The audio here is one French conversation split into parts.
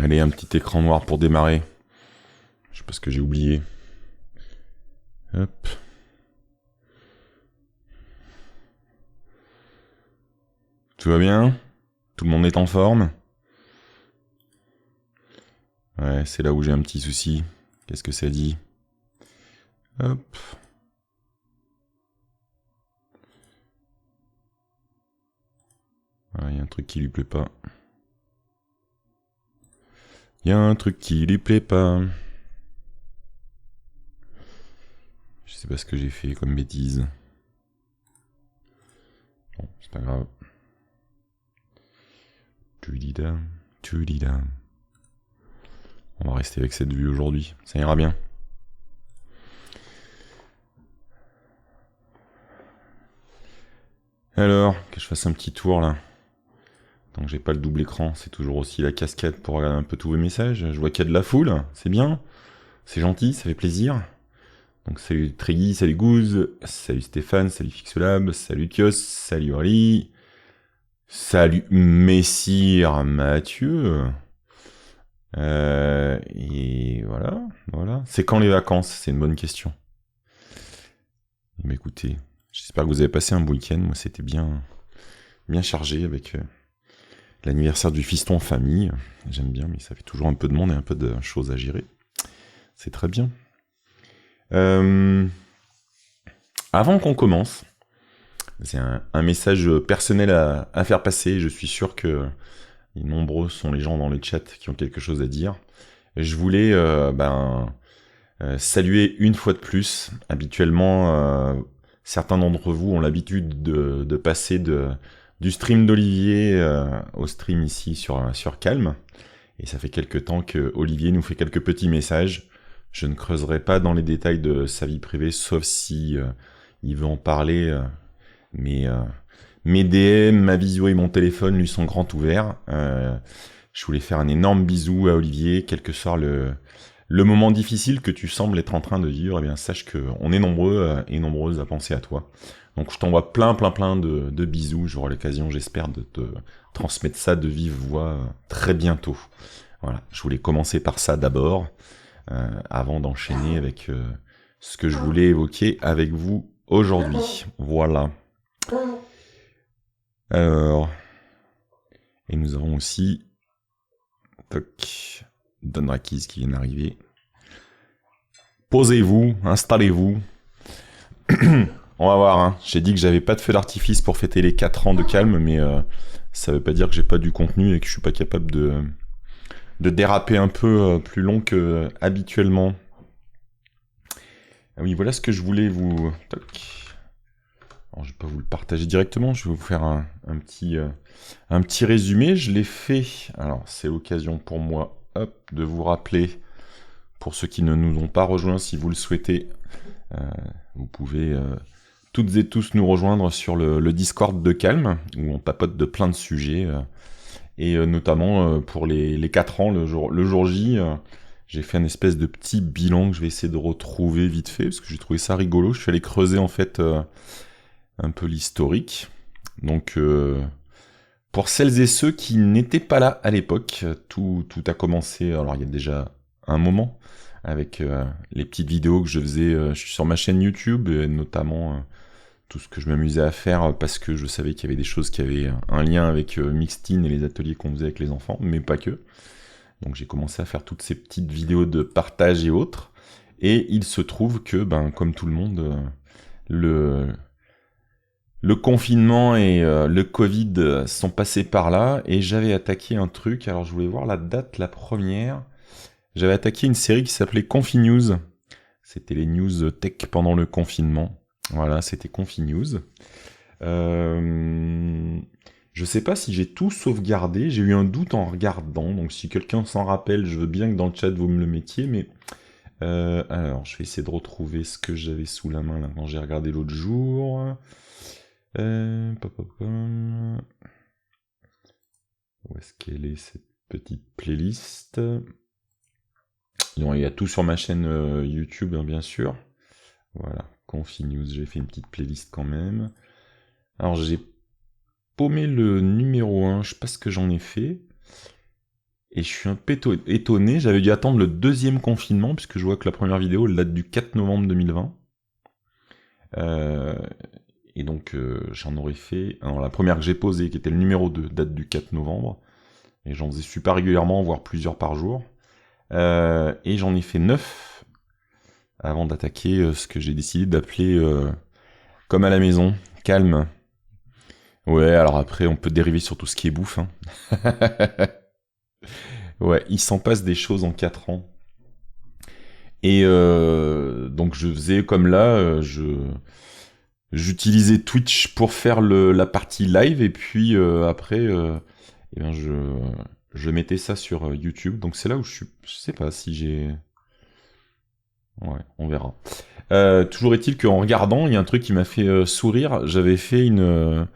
Allez, un petit écran noir pour démarrer. Je sais pas ce que j'ai oublié. Hop. Tout va bien? Tout le monde est en forme? Ouais, c'est là où j'ai un petit souci. Qu'est-ce que ça dit? Hop. Il y a un truc qui lui plaît pas. Il y a un truc qui lui plaît pas. Je sais pas ce que j'ai fait comme bêtise. Bon, c'est pas grave. Tudida. On va rester avec cette vue aujourd'hui. Ça ira bien. Alors, que je fasse un petit tour là. Tant que j'ai pas le double écran, c'est toujours aussi la cascade pour regarder un peu tous vos messages. Je vois qu'il y a de la foule, c'est bien. C'est gentil, ça fait plaisir. Donc salut Trégui, salut Gouze, salut Stéphane, salut Fixelab, salut Kios, salut Ali, salut Messire Mathieu. Et voilà. C'est quand les vacances? C'est une bonne question. Mais écoutez, j'espère que vous avez passé un bon week-end. Moi, c'était bien chargé avec l'anniversaire du fiston en famille. J'aime bien, mais ça fait toujours un peu de monde et un peu de choses à gérer. C'est très bien. Avant qu'on commence, c'est un message personnel à faire passer. Je suis sûr que nombreux sont les gens dans le chat qui ont quelque chose à dire. Je voulais saluer une fois de plus. Habituellement, certains d'entre vous ont l'habitude de passer du stream d'Olivier au stream ici sur Calme. Et ça fait quelques temps que Olivier nous fait quelques petits messages. Je ne creuserai pas dans les détails de sa vie privée, sauf si il veut en parler. Mais mes DM, ma visio et mon téléphone lui sont grands ouverts. Je voulais faire un énorme bisou à Olivier, quel que soit le moment difficile que tu sembles être en train de vivre. Eh bien, sache qu'on est nombreux et nombreuses à penser à toi. Donc je t'envoie plein de bisous. J'aurai l'occasion, j'espère, de te transmettre ça de vive voix très bientôt. Voilà, je voulais commencer par ça d'abord, avant d'enchaîner avec ce que je voulais évoquer avec vous aujourd'hui. Voilà. Alors, et nous avons aussi Don Rakis qui vient d'arriver. Posez-vous, installez-vous. On va voir, hein. J'ai dit que j'avais pas de feu d'artifice pour fêter les 4 ans de Calme, mais ça veut pas dire que j'ai pas du contenu et que je suis pas capable de déraper un peu plus long que habituellement. Ah oui, voilà ce que je voulais vous... Alors, je vais pas vous le partager directement, je vais vous faire un petit résumé. Je l'ai fait, alors c'est l'occasion pour moi de vous rappeler, pour ceux qui ne nous ont pas rejoints, si vous le souhaitez, vous pouvez toutes et tous nous rejoindre sur le Discord de Calme, où on papote de plein de sujets, et notamment pour les 4 ans, le jour J, j'ai fait un espèce de petit bilan que je vais essayer de retrouver vite fait, parce que j'ai trouvé ça rigolo. Je suis allé creuser en fait un peu l'historique. Donc pour celles et ceux qui n'étaient pas là à l'époque, tout a commencé, alors il y a déjà un moment, avec les petites vidéos que je faisais sur ma chaîne YouTube, et notamment tout ce que je m'amusais à faire parce que je savais qu'il y avait des choses qui avaient un lien avec Mixtin et les ateliers qu'on faisait avec les enfants, mais pas que. Donc j'ai commencé à faire toutes ces petites vidéos de partage et autres, et il se trouve que, comme tout le monde, le confinement et le Covid sont passés par là, et j'avais attaqué un truc, alors je voulais voir la date, la première. J'avais attaqué une série qui s'appelait ConfiNews. C'était les news tech pendant le confinement. Voilà, c'était ConfiNews. Je sais pas si j'ai tout sauvegardé, j'ai eu un doute en regardant, donc si quelqu'un s'en rappelle, je veux bien que dans le chat vous me le mettiez, mais... alors, je vais essayer de retrouver ce que j'avais sous la main là, quand j'ai regardé l'autre jour. Où est-ce qu'elle est cette petite playlist? Non, il y a tout sur ma chaîne YouTube, hein, bien sûr. Voilà, ConfiNews, j'ai fait une petite playlist quand même. Alors j'ai paumé le numéro 1, je sais pas ce que j'en ai fait. Et je suis un peu étonné, j'avais dû attendre le deuxième confinement, puisque je vois que la première vidéo elle date du 4 novembre 2020. Et donc j'en aurais fait... Alors la première que j'ai posée, qui était le numéro 2, date du 4 novembre. Et j'en faisais super régulièrement, voire plusieurs par jour. Et j'en ai fait 9 avant d'attaquer ce que j'ai décidé d'appeler, comme à la maison, calme. Ouais, alors après on peut dériver sur tout ce qui est bouffe. Hein. Ouais, il s'en passe des choses en 4 ans. Et donc je faisais comme là, j'utilisais Twitch pour faire la partie live et puis après, eh ben je mettais ça sur YouTube. Donc c'est là où je sais pas si j'ai... Ouais, on verra. Toujours est-il qu'en regardant, il y a un truc qui m'a fait sourire. J'avais fait une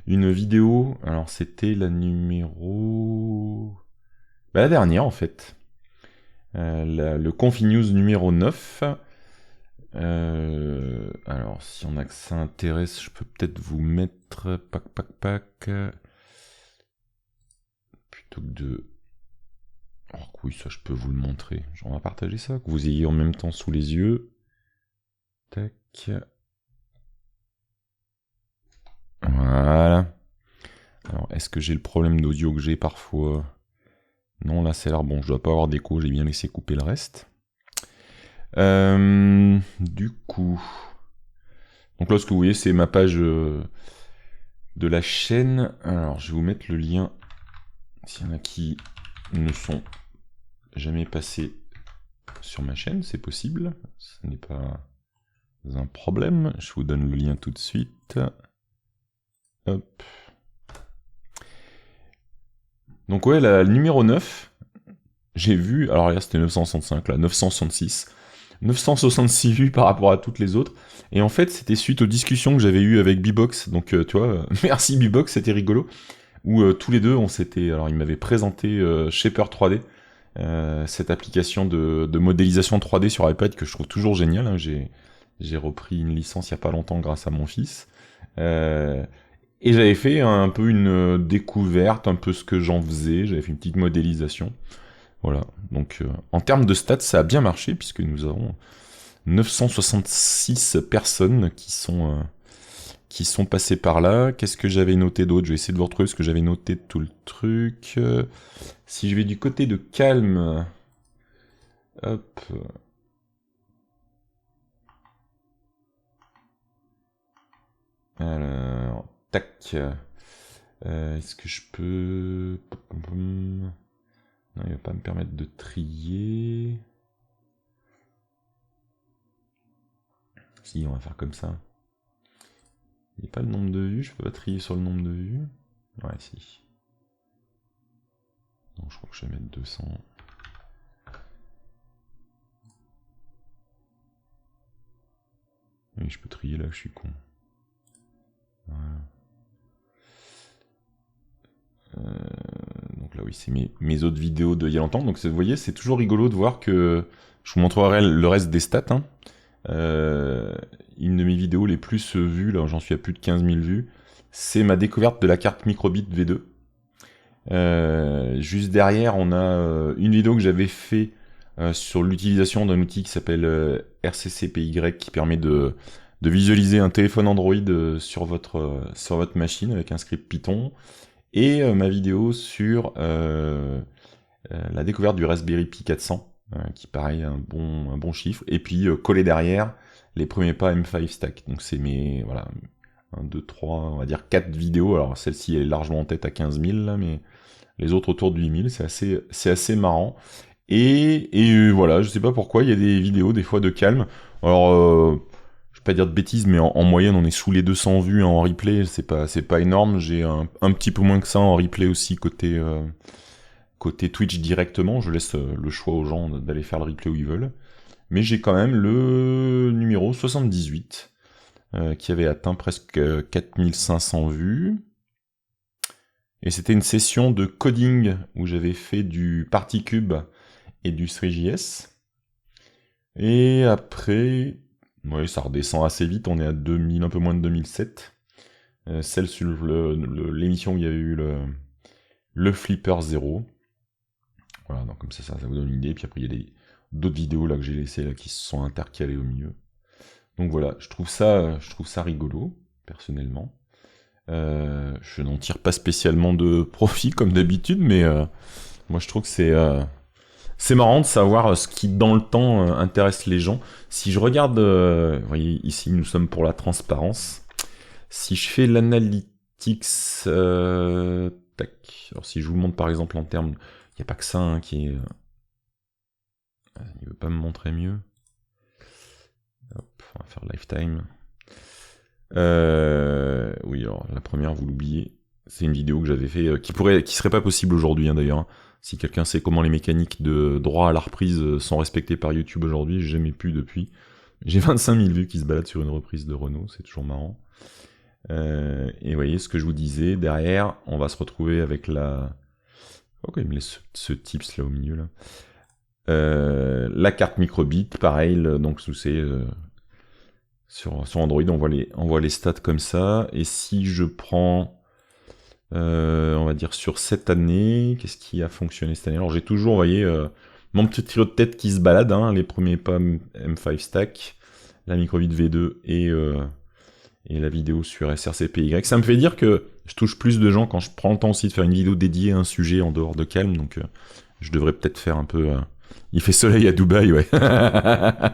vidéo, alors c'était la numéro... Bah, la dernière en fait. Le Confinews numéro 9. Alors, si on a que ça intéresse, je peux peut-être vous mettre... Pac. Plutôt que de... Oh oui, ça je peux vous le montrer. On va partager ça, que vous ayez en même temps sous les yeux. Tac. Voilà. Alors, est-ce que j'ai le problème d'audio que j'ai parfois? Non, là c'est l'air bon, je dois pas avoir d'écho, j'ai bien laissé couper le reste. Du coup... Donc là, ce que vous voyez, c'est ma page de la chaîne. Alors, je vais vous mettre le lien, s'il y en a qui ne sont jamais passés sur ma chaîne, c'est possible. Ce n'est pas un problème. Je vous donne le lien tout de suite. Hop. Donc ouais, la numéro 9, j'ai vu... Alors là, c'était 965, là, 966. 966 vues par rapport à toutes les autres. Et en fait, c'était suite aux discussions que j'avais eues avec Bbox. Donc, tu vois, merci Bbox, c'était rigolo. Où tous les deux, on s'était... Alors, il m'avait présenté Shaper 3D, cette application de modélisation 3D sur iPad que je trouve toujours géniale. Hein. J'ai repris une licence il n'y a pas longtemps grâce à mon fils. Et j'avais fait un peu une découverte, un peu ce que j'en faisais. J'avais fait une petite modélisation. Voilà, donc en termes de stats, ça a bien marché, puisque nous avons 966 personnes qui sont passées par là. Qu'est-ce que j'avais noté d'autre? Je vais essayer de vous retrouver ce que j'avais noté de tout le truc. Si je vais du côté de calme... Hop... Alors... Tac... Est-ce que je peux... Non, il va pas me permettre de trier... Si, on va faire comme ça. Il n'y a pas le nombre de vues, je peux pas trier sur le nombre de vues. Ouais, si. Donc je crois que je vais mettre 200. Oui, je peux trier là, je suis con. Voilà. Donc là, oui, c'est mes autres vidéos d'il y a longtemps. Donc vous voyez, c'est toujours rigolo de voir que... Je vous montrerai le reste des stats. Hein. Une de mes vidéos les plus vues, là j'en suis à plus de 15 000 vues, c'est ma découverte de la carte microbit V2. Juste derrière, on a une vidéo que j'avais fait sur l'utilisation d'un outil qui s'appelle RCCPY, qui permet de visualiser un téléphone Android sur votre machine avec un script Python. Et ma vidéo sur la découverte du Raspberry Pi 400, qui paraît un bon chiffre. Et puis coller derrière les premiers pas M5 Stack. Donc c'est mes... Voilà, 1, 2, 3, on va dire 4 vidéos. Alors celle-ci est largement en tête à 15 000, là, mais les autres autour de 8 000, c'est assez marrant. Et voilà, je sais pas pourquoi, il y a des vidéos des fois de calme. Alors, je vais pas dire de bêtises, mais en moyenne, on est sous les 200 vues en replay, c'est pas énorme. J'ai un petit peu moins que ça en replay aussi côté Twitch directement. Je laisse le choix aux gens d'aller faire le replay où ils veulent. Mais j'ai quand même le numéro 78, qui avait atteint presque 4500 vues. Et c'était une session de coding où j'avais fait du Particube et du 3JS. Et après, oui, ça redescend assez vite, on est à 2000, un peu moins de 2007. Celle sur l'émission où il y avait eu le Flipper 0. Voilà, donc comme ça vous donne une idée. Puis après, il y a d'autres vidéos là que j'ai laissées là qui se sont intercalées au milieu. Donc voilà, je trouve ça rigolo, personnellement. Je n'en tire pas spécialement de profit comme d'habitude, mais moi je trouve que c'est marrant de savoir ce qui dans le temps intéresse les gens. Si je regarde, vous voyez ici nous sommes pour la transparence. Si je fais l'analytics, tac. Alors si je vous montre par exemple en termes, il n'y a pas que ça hein, qui est, il veut pas me montrer mieux. Hop, on va faire lifetime. Oui, alors la première, vous l'oubliez. C'est une vidéo que j'avais fait, qui serait pas possible aujourd'hui hein, d'ailleurs. Si quelqu'un sait comment les mécaniques de droit à la reprise sont respectées par YouTube aujourd'hui, j'ai jamais pu depuis. J'ai 25 000 vues qui se baladent sur une reprise de Renault, c'est toujours marrant. Et vous voyez ce que je vous disais, derrière, on va se retrouver avec la... Oh, il me laisse ce tips là au milieu là. La carte microbit, pareil, donc c'est sur Android, on voit les stats comme ça. Et si je prends, on va dire sur cette année, qu'est-ce qui a fonctionné cette année? Alors j'ai toujours, vous voyez, mon petit trio de tête qui se balade, hein, les premiers pas M5 Stack, la microbit V2 et la vidéo sur SRCPY. Ça me fait dire que je touche plus de gens quand je prends le temps aussi de faire une vidéo dédiée à un sujet en dehors de Calm, donc je devrais peut-être faire un peu... Il fait soleil à Dubaï, ouais. Je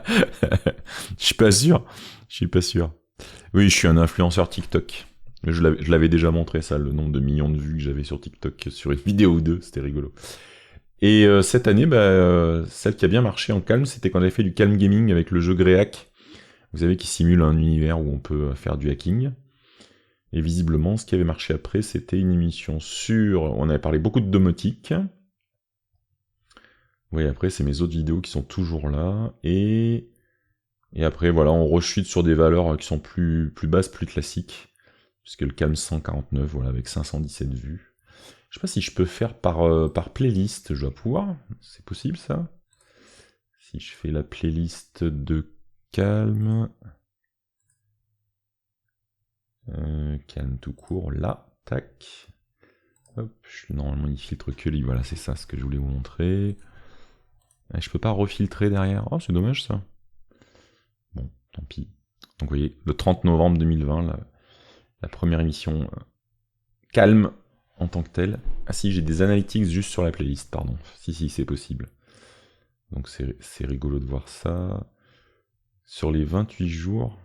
suis pas sûr. Je suis pas sûr. Oui, je suis un influenceur TikTok. Je l'avais déjà montré ça, le nombre de millions de vues que j'avais sur TikTok sur une vidéo ou deux, c'était rigolo. Et cette année, celle qui a bien marché en Calm, c'était quand j'avais fait du Calm Gaming avec le jeu Greyhack. Vous savez, qui simule un univers où on peut faire du hacking. Et visiblement, ce qui avait marché après, c'était une émission sur... On avait parlé beaucoup de domotique. Oui, après, c'est mes autres vidéos qui sont toujours là. Et après, voilà, on rechute sur des valeurs qui sont plus basses, plus classiques. Puisque le Calm 149, voilà, avec 517 vues. Je sais pas si je peux faire par playlist, je dois pouvoir. C'est possible, ça? Si je fais la playlist de Calm... Calm tout court, là, tac. Hop, normalement il filtre que lui, voilà, c'est ça ce que je voulais vous montrer. Et je peux pas refiltrer derrière, oh c'est dommage ça. Bon, tant pis. Donc vous voyez, le 30 novembre 2020, la première émission Calm en tant que telle. Ah si, j'ai des analytics juste sur la playlist, pardon. Si, c'est possible. Donc c'est rigolo de voir ça. Sur les 28 jours...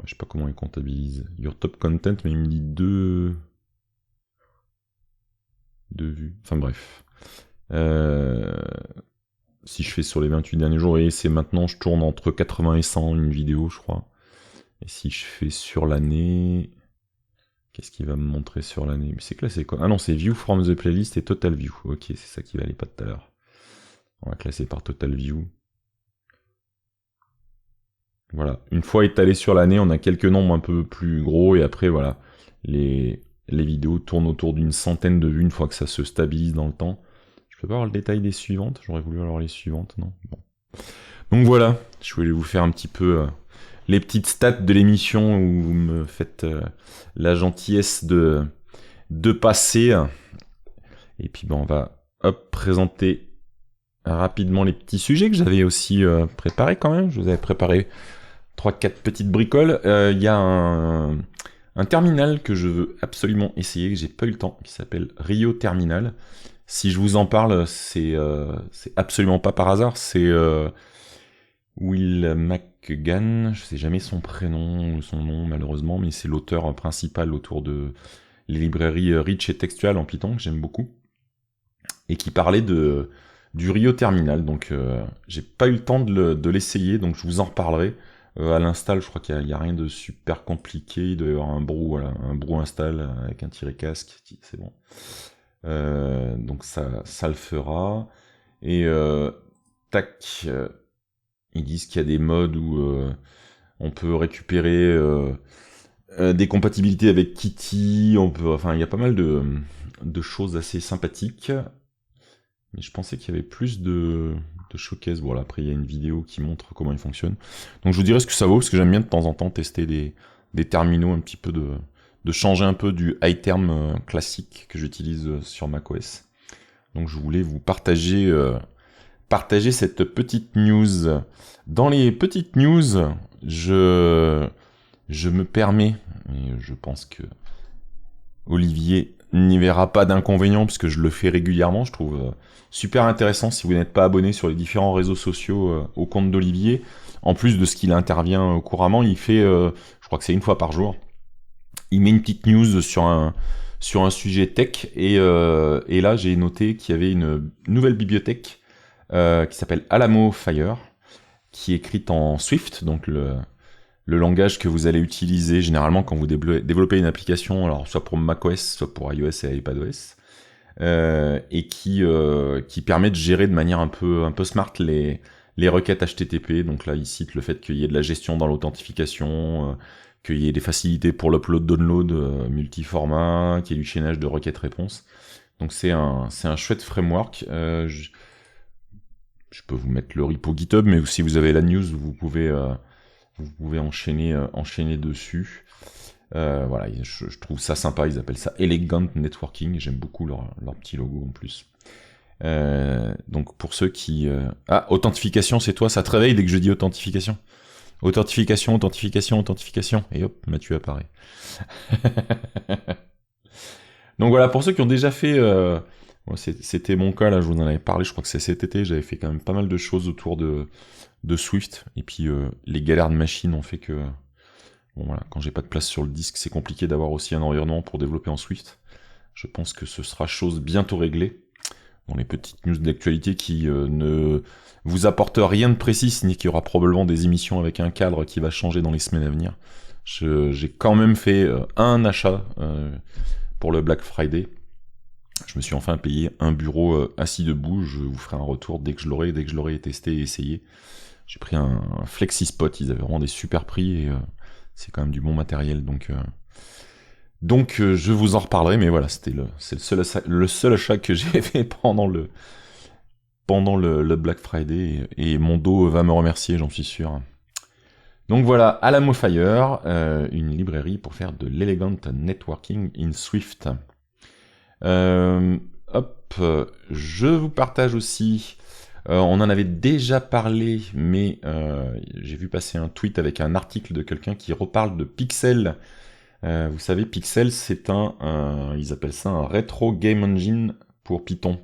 Je sais pas comment il comptabilise. Your top content, mais il me dit 2 vues. Enfin bref. Si je fais sur les 28 derniers jours, et c'est maintenant, je tourne entre 80 et 100 une vidéo, je crois. Et si je fais sur l'année... Qu'est-ce qu'il va me montrer sur l'année? Mais c'est classé quoi? Ah non, c'est View from the playlist et Total View. Ok, c'est ça qui valait pas tout à l'heure. On va classer par Total View. Voilà, une fois étalé sur l'année, on a quelques nombres un peu plus gros, et après, voilà, les vidéos tournent autour d'une centaine de vues une fois que ça se stabilise dans le temps. Je peux pas avoir le détail des suivantes? J'aurais voulu avoir les suivantes, non? Bon. Donc voilà, je voulais vous faire un petit peu les petites stats de l'émission où vous me faites la gentillesse de passer. Et puis on va présenter rapidement les petits sujets que j'avais aussi préparés quand même. Je vous avais préparé 3-4 petites bricoles. Il y a un terminal que je veux absolument essayer, que j'ai pas eu le temps, qui s'appelle Rio Terminal. Si je vous en parle, c'est absolument pas par hasard. C'est Will McGann, je sais jamais son prénom ou son nom malheureusement, mais c'est l'auteur principal autour de les librairies Rich et Textual en Python, que j'aime beaucoup, et qui parlait du Rio Terminal. Donc j'ai pas eu le temps de l'essayer, donc je vous en reparlerai. À l'install, je crois qu'il n'y a rien de super compliqué. Il doit y avoir un brew install avec un tiré casque, c'est bon. Donc ça le fera. Et tac, ils disent qu'il y a des modes où on peut récupérer des compatibilités avec Kitty. Enfin, il y a pas mal de choses assez sympathiques. Mais je pensais qu'il y avait plus de showcase. Voilà, après il y a une vidéo qui montre comment il fonctionne. Donc je vous dirai ce que ça vaut, parce que j'aime bien de temps en temps tester des terminaux, un petit peu de changer un peu du iTerm classique que j'utilise sur macOS. Donc je voulais vous partager cette petite news. Dans les petites news, je me permets, et je pense que Olivier n'y verra pas d'inconvénient puisque je le fais régulièrement. Je trouve super intéressant si vous n'êtes pas abonné sur les différents réseaux sociaux au compte d'Olivier. En plus de ce qu'il intervient couramment, il fait, je crois que c'est une fois par jour, il met une petite news sur un sujet tech et là j'ai noté qu'il y avait une nouvelle bibliothèque qui s'appelle Alamo Fire, qui est écrite en Swift, donc le langage que vous allez utiliser généralement quand vous développez une application, alors soit pour macOS, soit pour iOS et iPadOS, et qui permet de gérer de manière un peu smart les requêtes HTTP. Donc là, il cite le fait qu'il y ait de la gestion dans l'authentification, qu'il y ait des facilités pour l'upload-download multi-format, qu'il y ait du chaînage de requêtes-réponses. Donc c'est un chouette framework. Je peux vous mettre le repo GitHub, mais si vous avez la news, vous pouvez enchaîner dessus. Voilà, je trouve ça sympa, ils appellent ça Elegant Networking, j'aime beaucoup leur petit logo en plus. Donc pour ceux qui... Ah, authentification, c'est toi, ça te réveille dès que je dis authentification. Authentification, et hop, Mathieu apparaît. Donc voilà, pour ceux qui ont déjà fait... c'était mon cas, là, je vous en avais parlé, je crois que c'est cet été, j'avais fait quand même pas mal de choses autour de Swift, et puis les galères de machine ont fait que... Bon voilà, quand j'ai pas de place sur le disque, c'est compliqué d'avoir aussi un environnement pour développer en Swift. Je pense que ce sera chose bientôt réglée. Dans les petites news d'actualité qui ne vous apportent rien de précis, ni qu'il y aura probablement des émissions avec un cadre qui va changer dans les semaines à venir. J'ai quand même fait un achat pour le Black Friday. Je me suis enfin payé un bureau assis debout. Je vous ferai un retour dès que je l'aurai testé et essayé. J'ai pris un FlexiSpot, ils avaient vraiment des super prix et c'est quand même du bon matériel. Donc je vous en reparlerai, mais voilà, c'est le seul achat que j'ai fait pendant le Black Friday et mon dos va me remercier, j'en suis sûr. Donc voilà, Alamo Fire, une librairie pour faire de l'elegant networking in Swift. Je vous partage aussi, on en avait déjà parlé, mais j'ai vu passer un tweet avec un article de quelqu'un qui reparle de Pixel. Vous savez, Pixel, c'est ils appellent ça un retro game engine pour Python.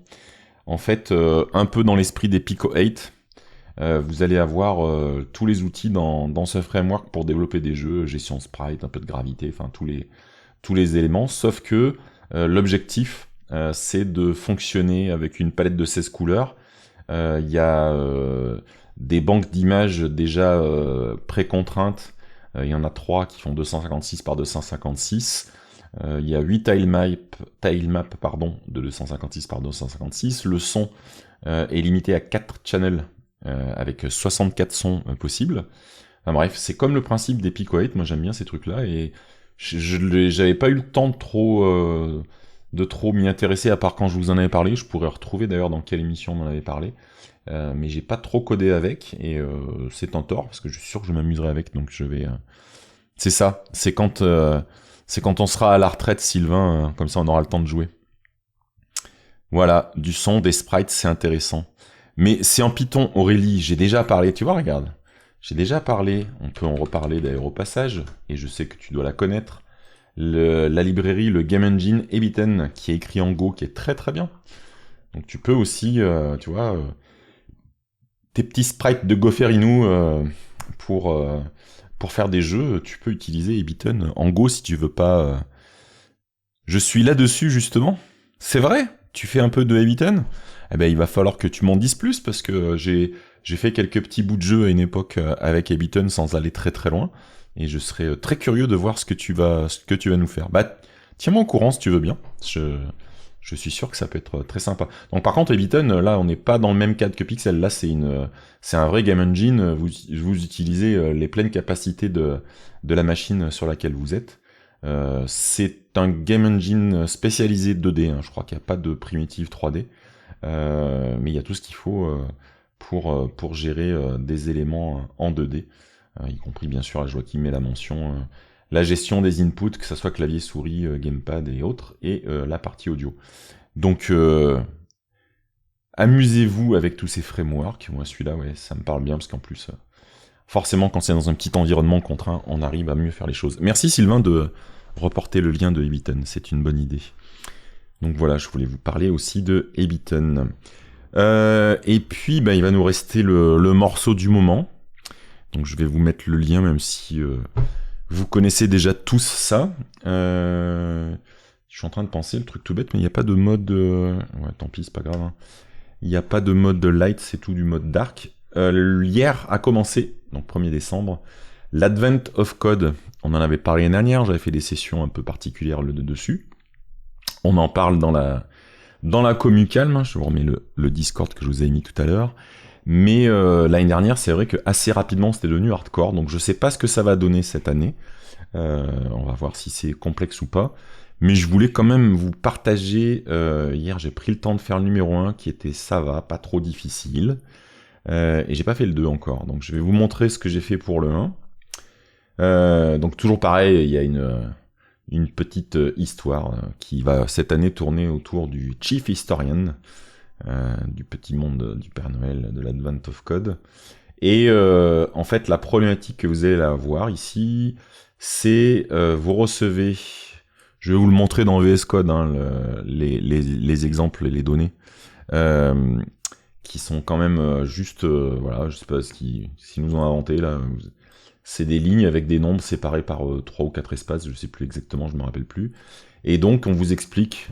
En fait, un peu dans l'esprit des Pico 8, vous allez avoir tous les outils dans ce framework pour développer des jeux, gestion sprite, un peu de gravité, enfin tous les éléments, sauf que l'objectif, c'est de fonctionner avec une palette de 16 couleurs. Il y a des banques d'images déjà pré-contraintes. Il y en a 3 qui font 256 par 256. Il y a 8 tilemap de 256 par 256. Le son est limité à 4 channels avec 64 sons possibles. Enfin bref, c'est comme le principe des Pico 8. Moi j'aime bien ces trucs-là et j'avais pas eu le temps de trop m'y intéresser à part quand je vous en avais parlé. Je pourrais retrouver d'ailleurs dans quelle émission on en avait parlé. Mais j'ai pas trop codé avec et c'est un tort parce que je suis sûr que je m'amuserai avec, donc je vais... C'est ça, c'est quand on sera à la retraite, Sylvain, comme ça on aura le temps de jouer. Voilà, du son, des sprites, c'est intéressant. Mais c'est en Python, Aurélie, j'ai déjà parlé, tu vois, regarde. J'ai déjà parlé, on peut en reparler d'ailleurs au passage, et je sais que tu dois la connaître. La librairie, le Game Engine Ebiten, qui est écrit en Go, qui est très très bien. Donc tu peux aussi, tu vois... tes petits sprites de Goferinu pour faire des jeux, tu peux utiliser Ebiten en Go si tu veux pas. Je suis là-dessus justement. C'est vrai, tu fais un peu de Ebiten. Eh ben il va falloir que tu m'en dises plus parce que j'ai fait quelques petits bouts de jeu à une époque avec Ebiten sans aller très très loin et je serais très curieux de voir ce que tu vas nous faire. Bah tiens-moi au courant si tu veux bien. Je suis sûr que ça peut être très sympa. Donc par contre, Ebiten, là, on n'est pas dans le même cadre que Pixel. Là, c'est un vrai game engine. Vous utilisez les pleines capacités de la machine sur laquelle vous êtes. C'est un game engine spécialisé 2D. Hein. Je crois qu'il n'y a pas de primitive 3D. Mais il y a tout ce qu'il faut pour gérer des éléments en 2D. Y compris, bien sûr, je vois qu'il met la mention... la gestion des inputs, que ce soit clavier, souris, gamepad et autres, et la partie audio. Donc amusez-vous avec tous ces frameworks. Moi, celui-là, ouais, ça me parle bien, parce qu'en plus, forcément, quand c'est dans un petit environnement contraint, on arrive à mieux faire les choses. Merci Sylvain de reporter le lien de Ableton, c'est une bonne idée. Donc voilà, je voulais vous parler aussi de Ableton. Et puis, il va nous rester le morceau du moment. Donc je vais vous mettre le lien, même si vous connaissez déjà tous ça. Je suis en train de penser, le truc tout bête, mais il n'y a pas de mode... Ouais, tant pis, c'est pas grave. Hein. Il n'y a pas de mode light, c'est tout du mode dark. Hier a commencé, donc 1er décembre, l'Advent of Code. On en avait parlé l'année dernière, j'avais fait des sessions un peu particulières dessus. On en parle dans la commu calme, je vous remets le Discord que je vous ai mis tout à l'heure. Mais l'année dernière, c'est vrai que assez rapidement, c'était devenu hardcore, donc je sais pas ce que ça va donner cette année. On va voir si c'est complexe ou pas. Mais je voulais quand même vous partager, hier j'ai pris le temps de faire le numéro 1 qui était ça va, pas trop difficile. Et j'ai pas fait le 2 encore, donc je vais vous montrer ce que j'ai fait pour le 1. Donc toujours pareil, il y a une petite histoire qui va cette année tourner autour du Chief Historian, du petit monde du Père Noël, de l'Advent of Code. Et en fait, la problématique que vous allez avoir ici, c'est vous recevez, je vais vous le montrer dans VS Code, hein, les exemples et les données, qui sont quand même juste, voilà, je sais pas si nous ont inventé là. C'est des lignes avec des nombres séparés par 3 ou 4 espaces, je sais plus exactement, je me rappelle plus. Et donc on vous explique,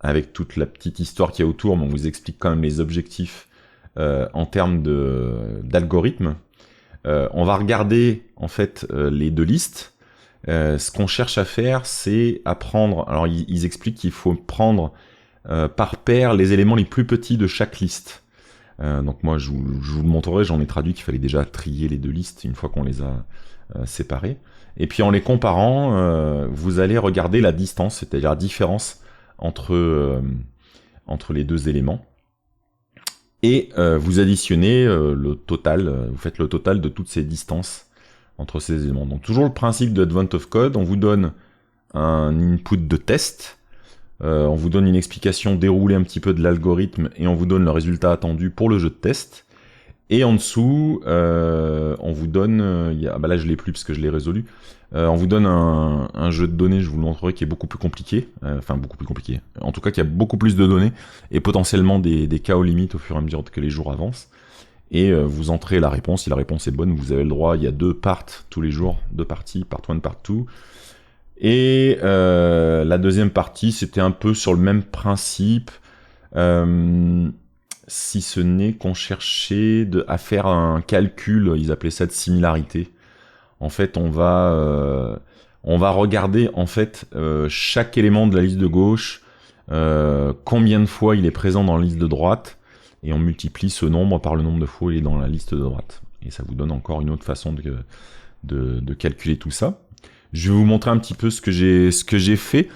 avec toute la petite histoire qu'il y a autour, mais on vous explique quand même les objectifs en termes d'algorithme. On va regarder en fait les deux listes. Ce qu'on cherche à faire, c'est à prendre... Alors ils expliquent qu'il faut prendre par paire les éléments les plus petits de chaque liste. Donc moi je vous le montrerai, j'en ai traduit qu'il fallait déjà trier les deux listes une fois qu'on les a séparées. Et puis en les comparant, vous allez regarder la distance, c'est-à-dire la différence entre les deux éléments. Et vous additionnez le total, vous faites le total de toutes ces distances entre ces éléments. Donc toujours le principe de Advent of Code, on vous donne un input de test, on vous donne une explication déroulée un petit peu de l'algorithme et on vous donne le résultat attendu pour le jeu de test. Et en dessous, on vous donne, là je l'ai plus parce que je l'ai résolu, on vous donne un jeu de données, je vous le montrerai, qui est beaucoup plus compliqué, beaucoup plus compliqué, en tout cas qui a beaucoup plus de données, et potentiellement des cas aux limites au fur et à mesure que les jours avancent. Et vous entrez la réponse, si la réponse est bonne, vous avez le droit, il y a 2 parts tous les jours, 2 parties, part 1, part 2. Et la deuxième partie, c'était un peu sur le même principe, si ce n'est qu'on cherchait à faire un calcul, ils appelaient ça de similarité. En fait, on va regarder en fait chaque élément de la liste de gauche, combien de fois il est présent dans la liste de droite, et on multiplie ce nombre par le nombre de fois où il est dans la liste de droite. Et ça vous donne encore une autre façon de calculer tout ça. Je vais vous montrer un petit peu ce que j'ai fait.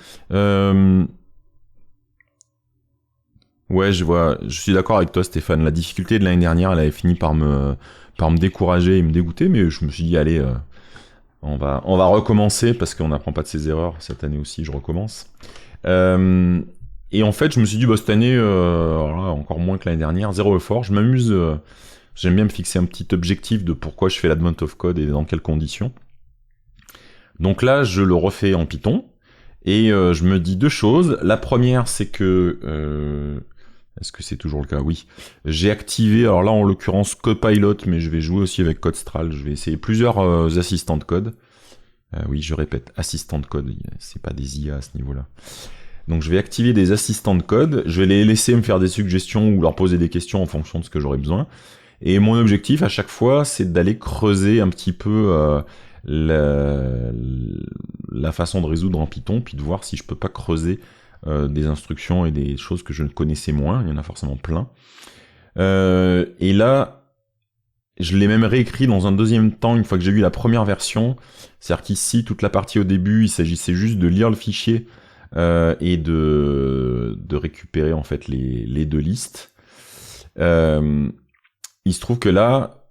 Ouais, je suis d'accord avec toi, Stéphane. La difficulté de l'année dernière, elle avait fini par me décourager et me dégoûter, mais je me suis dit, allez, on va recommencer parce qu'on n'apprend pas de ses erreurs. Cette année aussi, je recommence. Et en fait, je me suis dit, cette année, encore moins que l'année dernière, zéro effort. Je m'amuse. J'aime bien me fixer un petit objectif de pourquoi je fais l'Advent of Code et dans quelles conditions. Donc là, je le refais en Python, et je me dis 2 choses. La première, c'est que... est-ce que c'est toujours le cas? Oui. J'ai activé, alors là en l'occurrence Copilot, mais je vais jouer aussi avec CodeStral. Je vais essayer plusieurs assistants de code. Oui, je répète, assistants de code, c'est pas des IA à ce niveau-là. Donc je vais activer des assistants de code, je vais les laisser me faire des suggestions ou leur poser des questions en fonction de ce que j'aurai besoin. Et mon objectif à chaque fois, c'est d'aller creuser un petit peu la façon de résoudre en Python, puis de voir si je peux pas creuser des instructions et des choses que je ne connaissais moins. Il y en a forcément plein. Et là, je l'ai même réécrit dans un deuxième temps, une fois que j'ai eu la première version. C'est-à-dire qu'ici, toute la partie au début, il s'agissait juste de lire le fichier et de récupérer en fait les 2 listes. Il se trouve que là,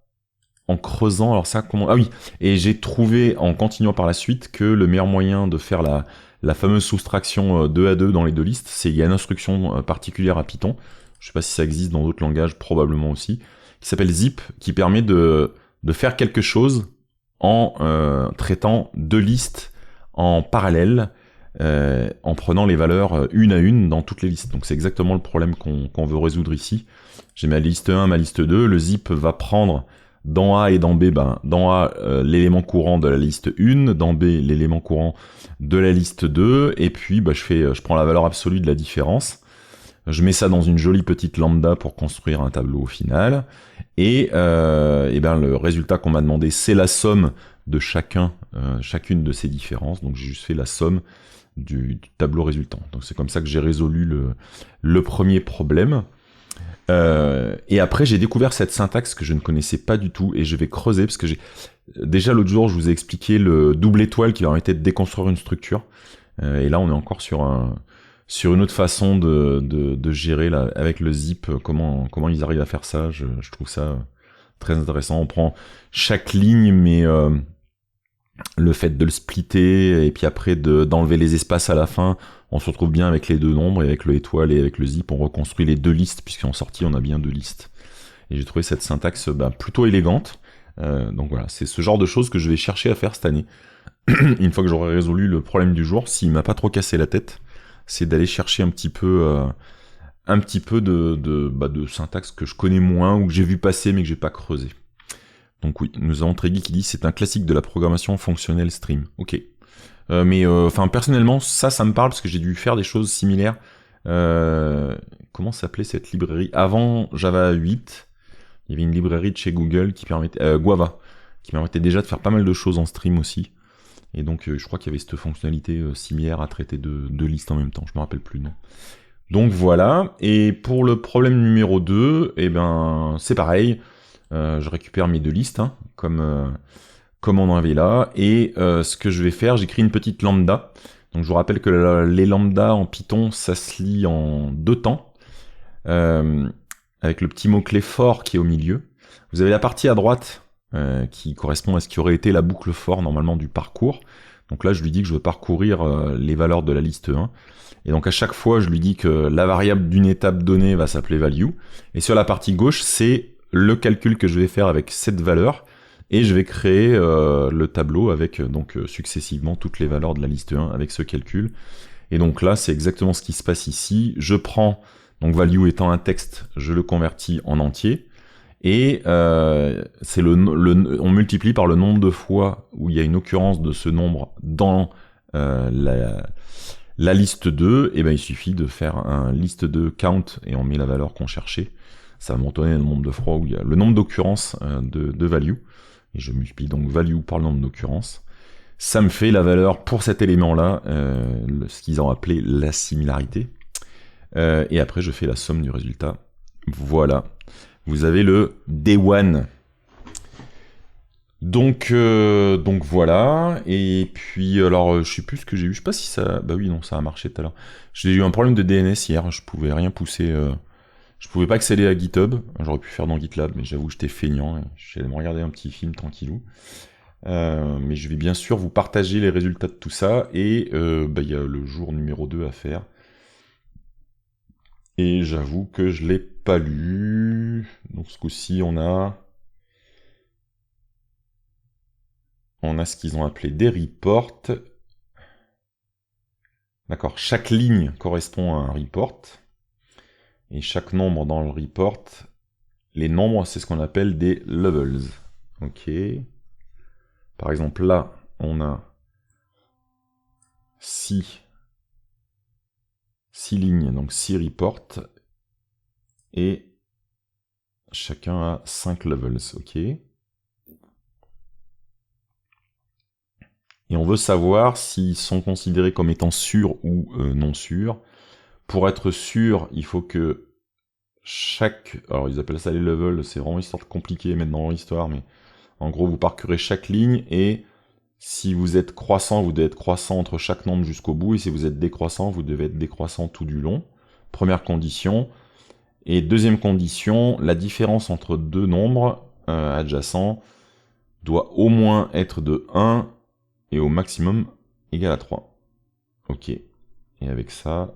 en creusant, alors ça, comment... Ah oui, et j'ai trouvé, en continuant par la suite, que le meilleur moyen de faire la fameuse soustraction 2 à 2 dans les 2 listes, c'est il y a une instruction particulière à Python. je sais pas si ça existe dans d'autres langages, probablement aussi, qui s'appelle zip, qui permet de faire quelque chose en traitant deux listes en parallèle, en prenant les valeurs une à une dans toutes les listes. Donc c'est exactement le problème qu'on veut résoudre ici. J'ai ma liste 1, ma liste 2, le zip va prendre dans A et dans B, dans A, l'élément courant de la liste 1, dans B, l'élément courant de la liste 2, et puis je prends la valeur absolue de la différence, je mets ça dans une jolie petite lambda pour construire un tableau au final, et le résultat qu'on m'a demandé, c'est la somme de chacune de ces différences, donc j'ai juste fait la somme du tableau résultant. Donc c'est comme ça que j'ai résolu le premier problème. Et après, j'ai découvert cette syntaxe que je ne connaissais pas du tout, et je vais creuser, parce que déjà l'autre jour, je vous ai expliqué le double étoile qui permettait de déconstruire une structure, et là, on est encore sur une autre façon de gérer là, avec le zip, comment ils arrivent à faire ça. Je trouve ça très intéressant. On prend chaque ligne, mais le fait de le splitter, et puis après d'enlever les espaces à la fin, on se retrouve bien avec les deux nombres, et avec le étoile et avec le zip, on reconstruit les deux listes, puisqu'en sortie, on a bien deux listes. Et j'ai trouvé cette syntaxe plutôt élégante. Donc voilà, c'est ce genre de choses que je vais chercher à faire cette année. Une fois que j'aurai résolu le problème du jour, s'il m'a pas trop cassé la tête, c'est d'aller chercher un petit peu de syntaxe que je connais moins, ou que j'ai vu passer mais que j'ai pas creusé. Donc oui, nous avons Tregui qui dit c'est un classique de la programmation fonctionnelle stream. Ok. Personnellement, ça me parle parce que j'ai dû faire des choses similaires. Comment s'appelait cette librairie? Avant Java 8, il y avait une librairie de chez Google qui permettait, Guava, qui permettait déjà de faire pas mal de choses en stream aussi. Et donc je crois qu'il y avait cette fonctionnalité similaire à traiter deux listes en même temps. Je me rappelle plus, non. Donc voilà. Et pour le problème numéro 2, c'est pareil. Je récupère mes deux listes, comme on en avait là, et ce que je vais faire, j'écris une petite lambda. Donc je vous rappelle que les lambdas en Python, ça se lit en deux temps, avec le petit mot-clé for qui est au milieu. Vous avez la partie à droite qui correspond à ce qui aurait été la boucle for normalement du parcours. Donc là, je lui dis que je veux parcourir les valeurs de la liste 1. Et donc à chaque fois, je lui dis que la variable d'une étape donnée va s'appeler value. Et sur la partie gauche, c'est le calcul que je vais faire avec cette valeur, et je vais créer le tableau avec successivement toutes les valeurs de la liste 1 avec ce calcul. Et donc là, c'est exactement ce qui se passe ici. Je prends, donc value étant un texte, je le convertis en entier, et on multiplie par le nombre de fois où il y a une occurrence de ce nombre dans la liste 2, et il suffit de faire un liste 2 count, et on met la valeur qu'on cherchait. Ça va me donner le nombre de fois où il y a le nombre d'occurrences de value, et je multiplie donc value par le nombre d'occurrences. Ça me fait la valeur pour cet élément-là, ce qu'ils ont appelé la similarité. Et après, je fais la somme du résultat. Voilà. Vous avez le day1. Donc voilà. Et puis, alors, je sais plus ce que j'ai eu. Je sais pas si ça... Bah oui, non, ça a marché tout à l'heure. J'ai eu un problème de DNS hier. Je pouvais rien pousser... Je pouvais pas accéder à GitHub, j'aurais pu faire dans GitLab, mais j'avoue que j'étais feignant, et j'allais me regarder un petit film tranquillou. Mais je vais bien sûr vous partager les résultats de tout ça, et il y a le jour numéro 2 à faire. Et j'avoue que je l'ai pas lu. Donc ce coup-ci, on a ce qu'ils ont appelé des reports. D'accord, chaque ligne correspond à un report. Et chaque nombre dans le report, les nombres, c'est ce qu'on appelle des levels. Ok. Par exemple, là, on a 6 lignes, donc 6 reports, et chacun a 5 levels, ok. Et on veut savoir s'ils sont considérés comme étant sûrs ou non sûrs. Pour être sûr, il faut que alors ils appellent ça les levels, c'est vraiment une histoire compliquée maintenant dans l'histoire, mais en gros, vous parcourez chaque ligne, et si vous êtes croissant, vous devez être croissant entre chaque nombre jusqu'au bout, et si vous êtes décroissant, vous devez être décroissant tout du long. Première condition. Et deuxième condition, la différence entre deux nombres adjacents doit au moins être de 1 et au maximum égal à 3. Ok. Et avec ça,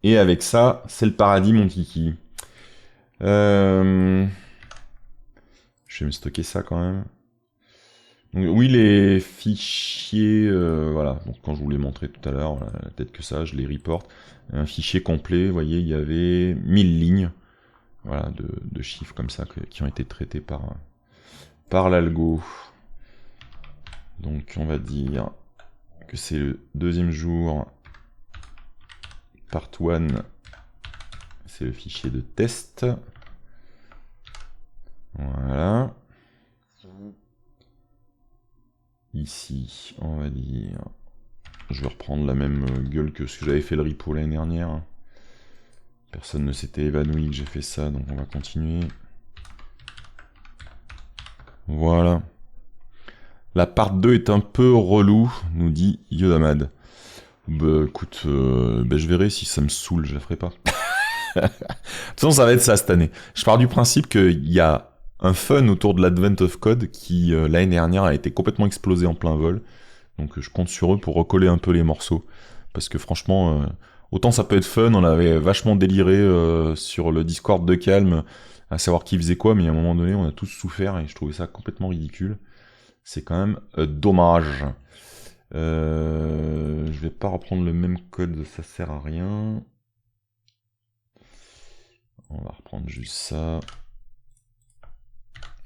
Et avec ça, c'est le paradis, mon kiki. Je vais me stocker ça quand même. Donc, oui, les fichiers, voilà, donc quand je vous l'ai montré tout à l'heure, voilà, peut-être que ça, je les reporte. Un fichier complet, vous voyez, il y avait 1000 lignes, voilà, de chiffres comme ça qui ont été traités par l'algo. Donc on va dire que c'est le deuxième jour, part 1, c'est le fichier de test. Voilà. Ici, on va dire... Je vais reprendre la même gueule que ce que j'avais fait le repo l'année dernière. Personne ne s'était évanoui que j'ai fait ça, donc on va continuer. Voilà. La part 2 est un peu relou, nous dit Yodamad. Bah écoute, je verrai si ça me saoule, je la ferai pas. De toute façon, ça va être ça cette année. Je pars du principe qu'il y a un fun autour de l'Advent of Code qui, l'année dernière, a été complètement explosé en plein vol. Donc je compte sur eux pour recoller un peu les morceaux. Parce que franchement, autant ça peut être fun, on avait vachement déliré sur le Discord de Calme, à savoir qui faisait quoi, mais à un moment donné, on a tous souffert et je trouvais ça complètement ridicule. C'est quand même dommage. Je vais pas reprendre le même code, ça sert à rien. On va reprendre juste ça.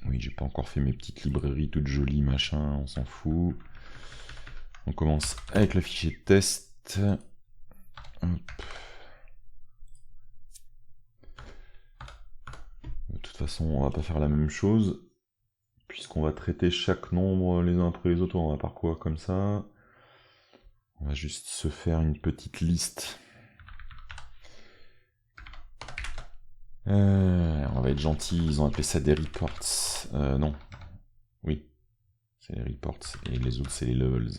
Oui, j'ai pas encore fait mes petites librairies toutes jolies, machin, on s'en fout. On commence avec le fichier test. Hop. De toute façon, on va pas faire la même chose, puisqu'on va traiter chaque nombre les uns après les autres. On va par quoi comme ça. On va juste se faire une petite liste. On va être gentil, ils ont appelé ça des reports. Non. Oui. C'est les reports, et les autres c'est les levels.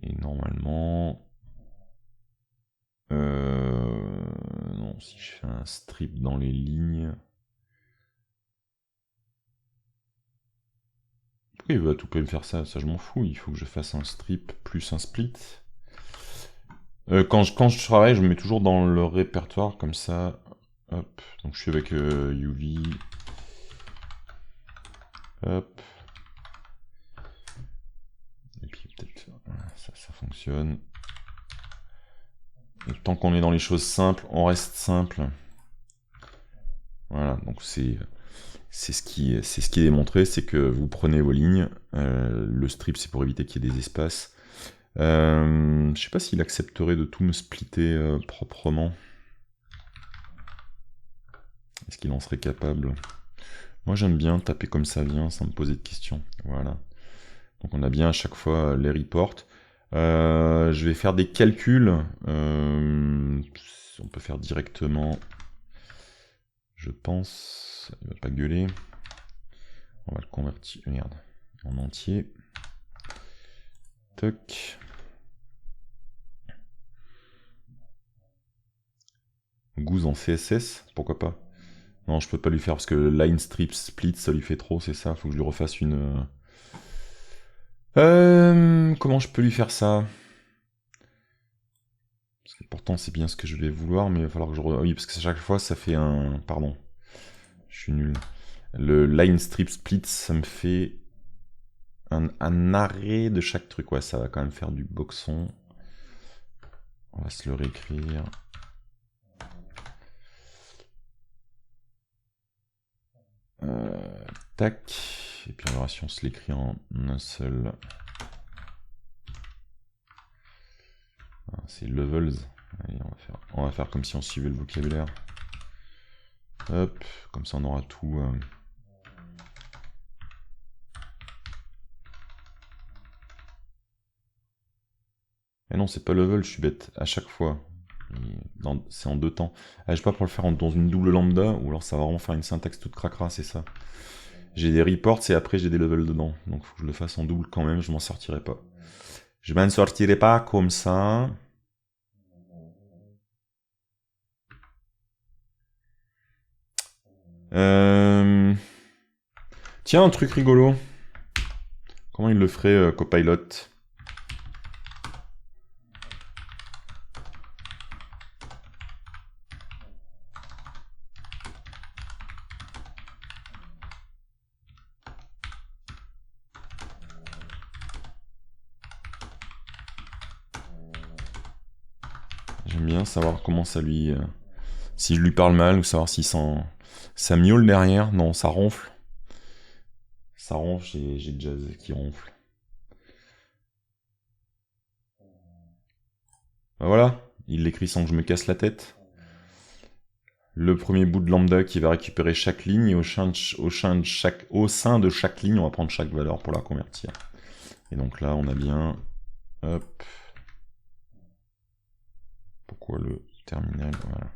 Et normalement... non, si je fais un strip dans les lignes... Pourquoi il va à tout me faire ça? Ça je m'en fous, il faut que je fasse un strip plus un split. Quand je travaille, je me mets toujours dans le répertoire, comme ça. Hop, donc je suis avec UV. Hop. Et puis peut-être, voilà, ça fonctionne. Et tant qu'on est dans les choses simples, on reste simple. Voilà, donc c'est ce qui est démontré, c'est que vous prenez vos lignes. Le strip, c'est pour éviter qu'il y ait des espaces. Je sais pas s'il accepterait de tout me splitter proprement. Est-ce qu'il en serait capable? Moi j'aime bien taper comme ça vient sans me poser de questions. Voilà. Donc on a bien à chaque fois les reports. Je vais faire des calculs. On peut faire directement. Je pense. Il va pas gueuler. On va le convertir. Merde. En entier. Toc. Goose en CSS, pourquoi pas? Non, je peux pas lui faire parce que line strip split, ça lui fait trop, c'est ça. Faut que je lui refasse une. Comment je peux lui faire ça? Parce que pourtant c'est bien ce que je vais vouloir, mais il va falloir que je... Oui, parce que à chaque fois ça fait un... Pardon. Je suis nul. Le line strip split, ça me fait un arrêt de chaque truc. Ouais, ça va quand même faire du boxon. On va se le réécrire. Tac. Et puis on verra si on se l'écrit en un seul. Ah, c'est levels. Allez, on va faire comme si on suivait le vocabulaire. Hop, comme ça on aura tout. Et non, c'est pas level, je suis bête. À chaque fois. C'est en deux temps. Ah, je sais pas pour le faire dans une double lambda, ou alors ça va vraiment faire une syntaxe toute cracra, c'est ça. J'ai des reports et après j'ai des levels dedans. Donc faut que je le fasse en double quand même, je m'en sortirai pas. Je m'en sortirai pas comme ça. Tiens, un truc rigolo. Comment il le ferait, Copilot? J'aime bien savoir comment ça lui... si je lui parle mal ou savoir si ça miaule derrière. Non, ça ronfle. Ça ronfle, j'ai Jazz qui ronfle. Ben voilà, il l'écrit sans que je me casse la tête. Le premier bout de lambda qui va récupérer chaque ligne et au sein de chaque ligne, on va prendre chaque valeur pour la convertir. Et donc là, on a bien... Hop. Pourquoi le terminal? Voilà.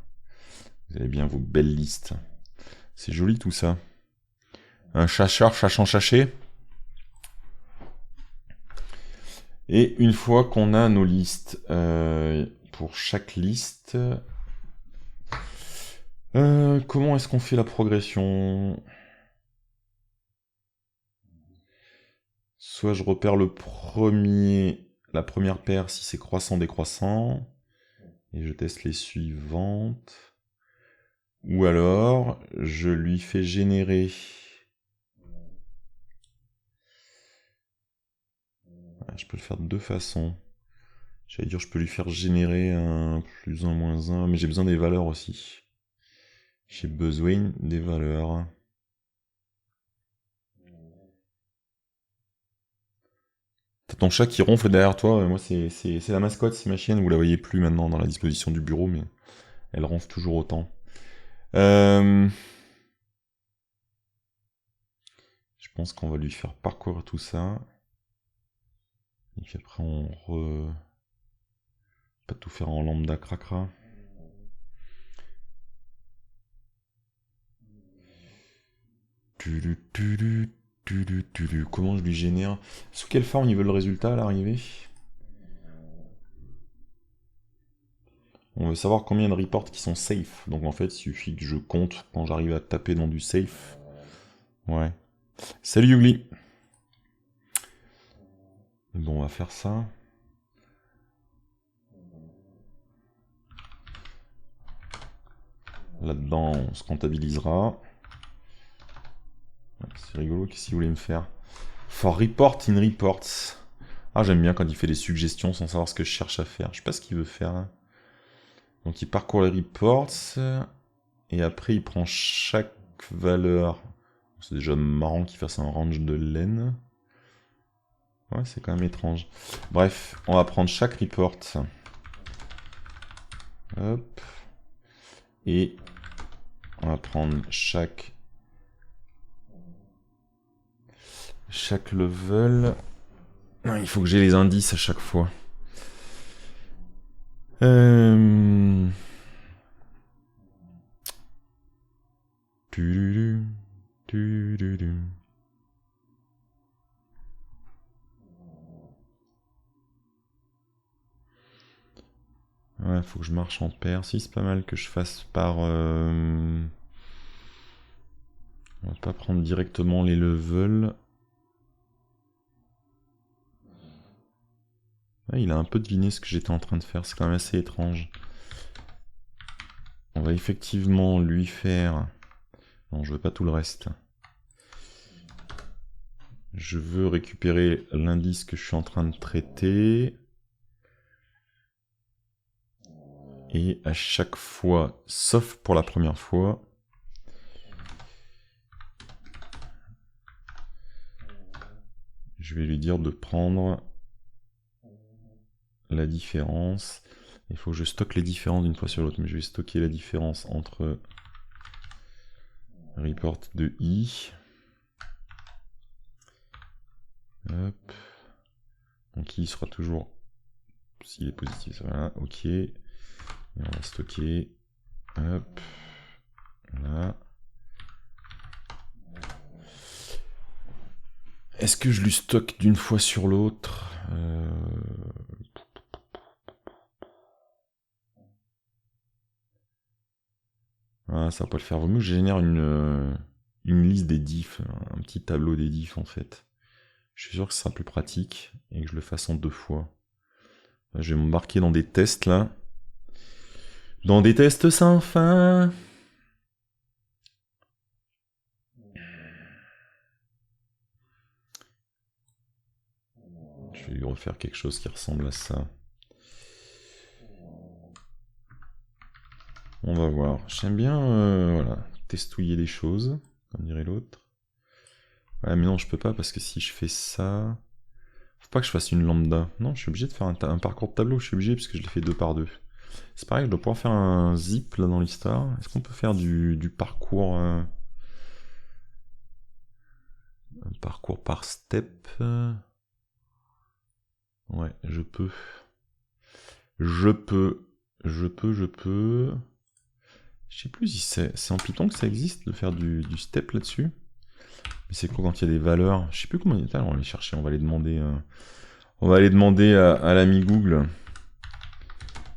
Vous avez bien vos belles listes. C'est joli tout ça. Un chasseur chachant chaché. Et une fois qu'on a nos listes, pour chaque liste, comment est-ce qu'on fait la progression? Soit je repère la première paire si c'est croissant-décroissant, et je teste les suivantes. Ou alors, je lui fais générer... Je peux le faire de deux façons. J'allais dire, je peux lui faire générer un +1, -1, mais j'ai besoin des valeurs aussi. J'ai besoin des valeurs. T'as ton chat qui ronfle derrière toi. Moi, c'est la mascotte, c'est ma chienne. Vous la voyez plus maintenant dans la disposition du bureau, mais elle ronfle toujours autant. Je pense qu'on va lui faire parcourir tout ça. Et puis après, pas tout faire en lambda cracra. Comment je lui génère? Sous quelle forme il veut le résultat à l'arrivée? On veut savoir combien de reports qui sont safe. Donc en fait, il suffit que je compte quand j'arrive à taper dans du safe. Ouais. Salut Yougli. Bon, on va faire ça. Là-dedans, on se comptabilisera. C'est rigolo, qu'est-ce qu'il voulait me faire? For report in reports. Ah, j'aime bien quand il fait des suggestions sans savoir ce que je cherche à faire. Je sais pas ce qu'il veut faire là. Donc il parcourt les reports. Et après, il prend chaque valeur. C'est déjà marrant qu'il fasse un range de len. Ouais, c'est quand même étrange. Bref, on va prendre chaque report. Hop. Et on va prendre chaque level. Non, il faut que j'ai les indices à chaque fois. Ouais, faut que je marche en paire. Si, c'est pas mal que je fasse par... On va pas prendre directement les levels. Ouais, il a un peu deviné ce que j'étais en train de faire. C'est quand même assez étrange. On va effectivement lui faire... Non, je veux pas tout le reste. Je veux récupérer l'indice que je suis en train de traiter. Et à chaque fois, sauf pour la première fois, je vais lui dire de prendre la différence. Il faut que je stocke les différences d'une fois sur l'autre, mais je vais stocker la différence entre report de i. Hop. Donc i sera toujours, s'il est positif, voilà, ok. Et on va stocker, hop, là. Est-ce que je lui stocke d'une fois sur l'autre? Ah, ça va pas le faire. Vaut mieux que je génère une liste des diffs, un petit tableau des diffs en fait. Je suis sûr que ce sera plus pratique et que je le fasse en deux fois. Là, je vais m'embarquer dans des tests là. Dans des tests sans fin. Je vais lui refaire quelque chose qui ressemble à ça. On va voir. J'aime bien voilà, testouiller les choses, comme dirait l'autre. Ouais, mais non, je peux pas parce que si je fais ça... Faut pas que je fasse une lambda. Non, je suis obligé de faire un parcours de tableau. Je suis obligé parce que je l'ai fait 2 par 2. C'est pareil, je dois pouvoir faire un zip là dans l'histoire. Est-ce qu'on peut faire du parcours... un parcours par step Ouais, je peux. Je peux. Je peux. Je sais plus si c'est en Python que ça existe de faire du step là-dessus. Mais c'est quoi quand il y a des valeurs? Je sais plus comment il y a. On va les chercher, on va les demander. On va aller demander à l'ami Google.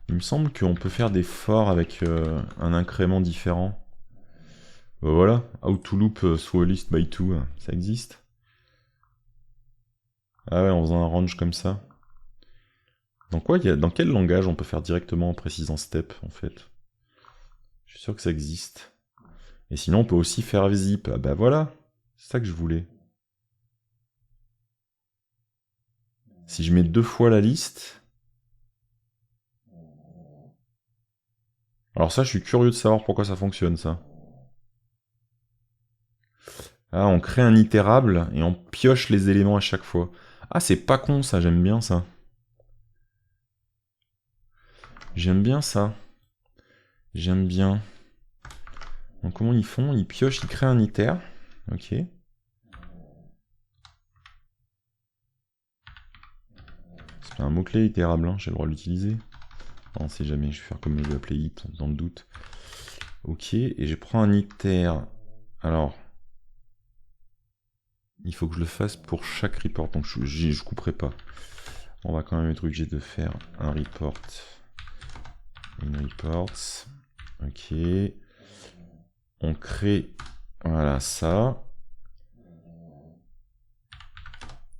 Il me semble qu'on peut faire des for avec un incrément différent. Voilà, how to loop through a list by 2, ça existe. Ah ouais, en faisant un range comme ça. Dans quel langage on peut faire directement en précisant step en fait? Je suis sûr que ça existe. Et sinon on peut aussi faire zip. Ah bah voilà, c'est ça que je voulais. Si je mets 2 fois la liste... Alors ça, je suis curieux de savoir pourquoi ça fonctionne ça. Ah, on crée un itérable et on pioche les éléments à chaque fois. Ah, c'est pas con ça, j'aime bien ça. J'aime bien ça. J'aime bien. Donc comment ils font? Ils piochent, ils créent un iter. Ok. C'est un mot-clé itérable, hein, j'ai le droit de l'utiliser. On sait jamais, je vais faire comme je vais appeler it, dans le doute. Ok, et je prends un iter. Alors, il faut que je le fasse pour chaque report, donc je couperai pas. On va quand même être obligé de faire un report. Une reports. Ok. On crée, voilà, ça.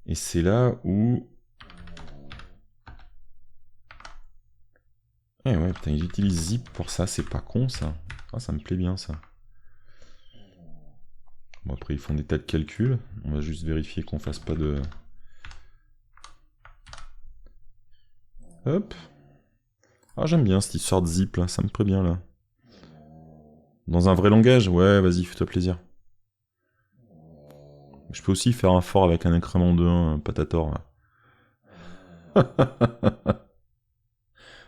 Et c'est là où... Eh ouais, putain, ils utilisent zip pour ça, c'est pas con ça. Ah, ça me plaît bien ça. Bon, après, ils font des tas de calculs. On va juste vérifier qu'on fasse pas de... Hop. Ah, j'aime bien cette histoire de zip là, ça me plaît bien là. Dans un vrai langage, ouais, vas-y, fais-toi plaisir. Je peux aussi faire un for avec un incrément de 1, patator là.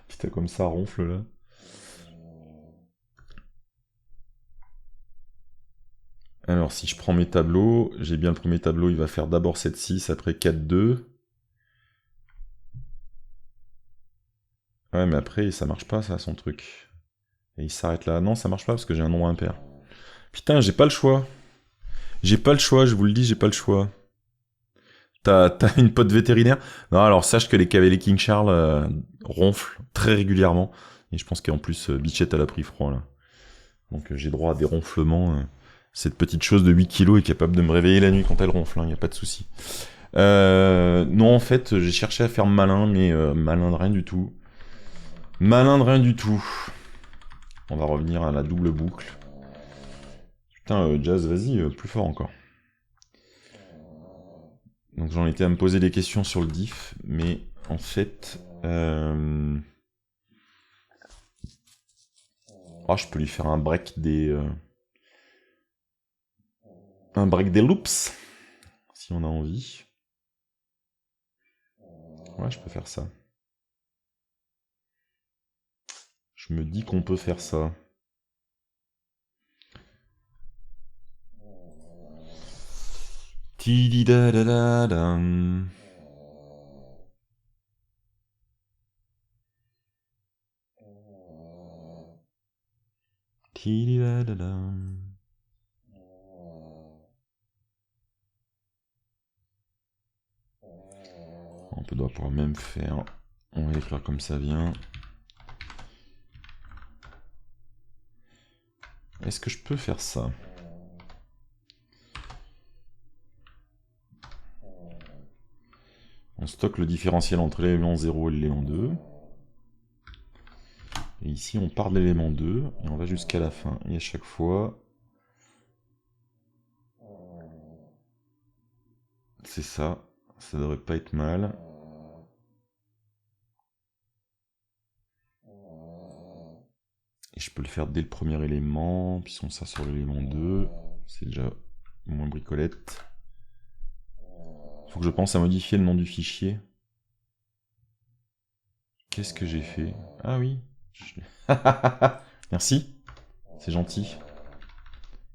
Putain, comme ça ronfle là. Alors, si je prends mes tableaux, j'ai bien le premier tableau, il va faire d'abord 7-6, après 4-2. Ouais, mais après, ça marche pas, ça, son truc. Et il s'arrête là. Non, ça marche pas parce que j'ai un nombre impair. Putain, j'ai pas le choix. J'ai pas le choix, je vous le dis, j'ai pas le choix. T'as une pote vétérinaire? Non, alors sache que les cavaliers King Charles ronflent très régulièrement. Et je pense qu'en plus, Bichette, elle a pris froid, là. Donc j'ai droit à des ronflements. Cette petite chose de 8 kilos est capable de me réveiller la nuit quand elle ronfle, hein, y a pas de souci. Non, en fait, j'ai cherché à faire malin, mais malin de rien du tout. Malin de rien du tout. On va revenir à la double boucle. Putain, Jazz, vas-y, plus fort encore. Donc j'en étais à me poser des questions sur le diff, mais en fait... Oh, je peux lui faire un break des... Un break des loops, si on a envie. Ouais, je peux faire ça. Je me dis qu'on peut faire ça. Tididadadadam. Tididadadam. On peut pouvoir même faire... On va écrire comme ça vient. Est-ce que je peux faire ça? On stocke le différentiel entre l'élément 0 et l'élément 2. Et ici, on part de l'élément 2 et on va jusqu'à la fin. Et à chaque fois... C'est ça. Ça devrait pas être mal. Et je peux le faire dès le premier élément, puisqu'on ça sur l'élément 2. C'est déjà moins bricolette. Faut que je pense à modifier le nom du fichier. Qu'est-ce que j'ai fait? Ah oui. Merci. C'est gentil.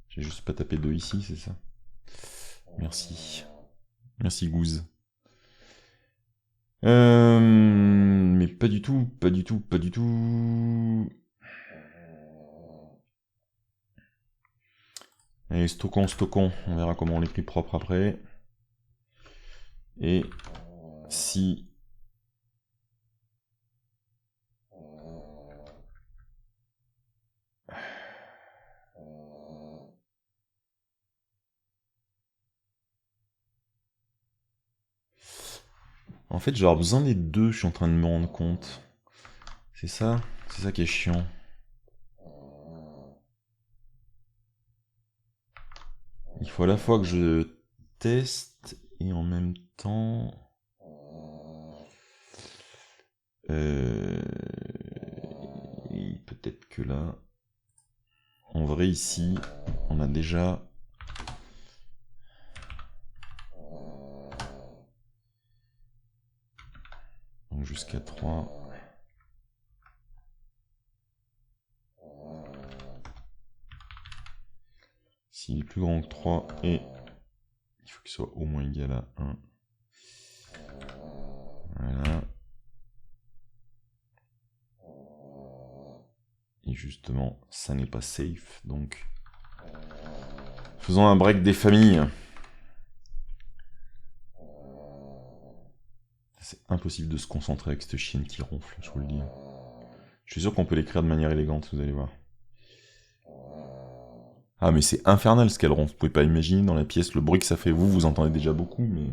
J'ai juste pas tapé 2 ici, c'est ça. Merci. Merci Gouze. Mais pas du tout, pas du tout, pas du tout. Allez, stockons, stockons. On verra comment on l'écrit propre après. Et si... En fait, j'aurais besoin des deux, je suis en train de me rendre compte. C'est ça qui est chiant. Il faut à la fois que je teste et en même temps... Peut-être que là... En vrai, ici, on a déjà... Donc jusqu'à 3... S'il est plus grand que 3, et il faut qu'il soit au moins égal à 1. Voilà. Et justement, ça n'est pas safe, donc... Faisons un break des familles. C'est impossible de se concentrer avec cette chienne qui ronfle, je vous le dis. Je suis sûr qu'on peut l'écrire de manière élégante, vous allez voir. Ah mais c'est infernal ce qu'elle ronfle, vous pouvez pas imaginer dans la pièce le bruit que ça fait. Vous entendez déjà beaucoup, mais...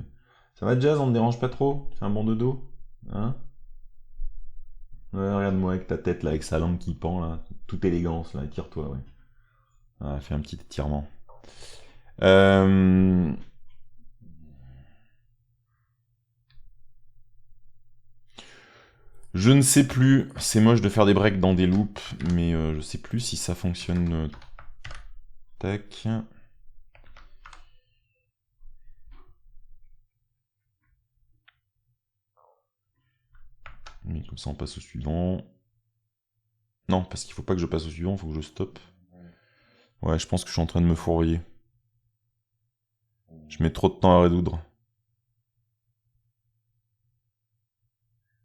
Ça va Jazz, on te dérange pas trop? Tu fais un bon de dos? Hein? Ouais, regarde-moi avec ta tête là, avec sa langue qui pend là, toute élégance là, tire-toi, ouais. Ah, fais un petit étirement. Je ne sais plus, c'est moche de faire des breaks dans des loops, mais je sais plus si ça fonctionne. Tac. Mais comme ça on passe au suivant. Non, parce qu'il faut pas que je passe au suivant, il faut que je stoppe. Ouais, je pense que je suis en train de me fourvoyer. Je mets trop de temps à résoudre.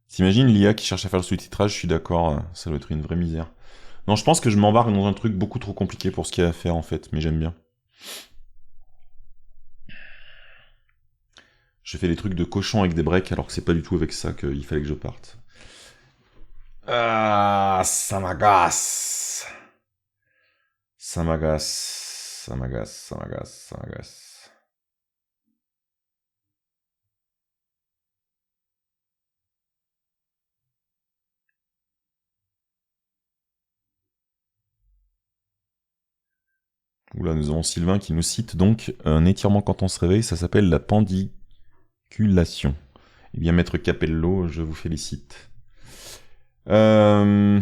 T'imagines l'IA qui cherche à faire le sous-titrage, je suis d'accord, ça doit être une vraie misère. Non, je pense que je m'embarque dans un truc beaucoup trop compliqué pour ce qu'il y a à faire en fait, mais j'aime bien. Je fais des trucs de cochon avec des breaks alors que c'est pas du tout avec ça qu'il fallait que je parte. Ah, ça m'agace. Ça m'agace. Ça m'agace, ça m'agace, ça m'agace. Oula, nous avons Sylvain qui nous cite donc un étirement quand on se réveille, ça s'appelle la pendiculation. Eh bien, maître Capello, je vous félicite. Je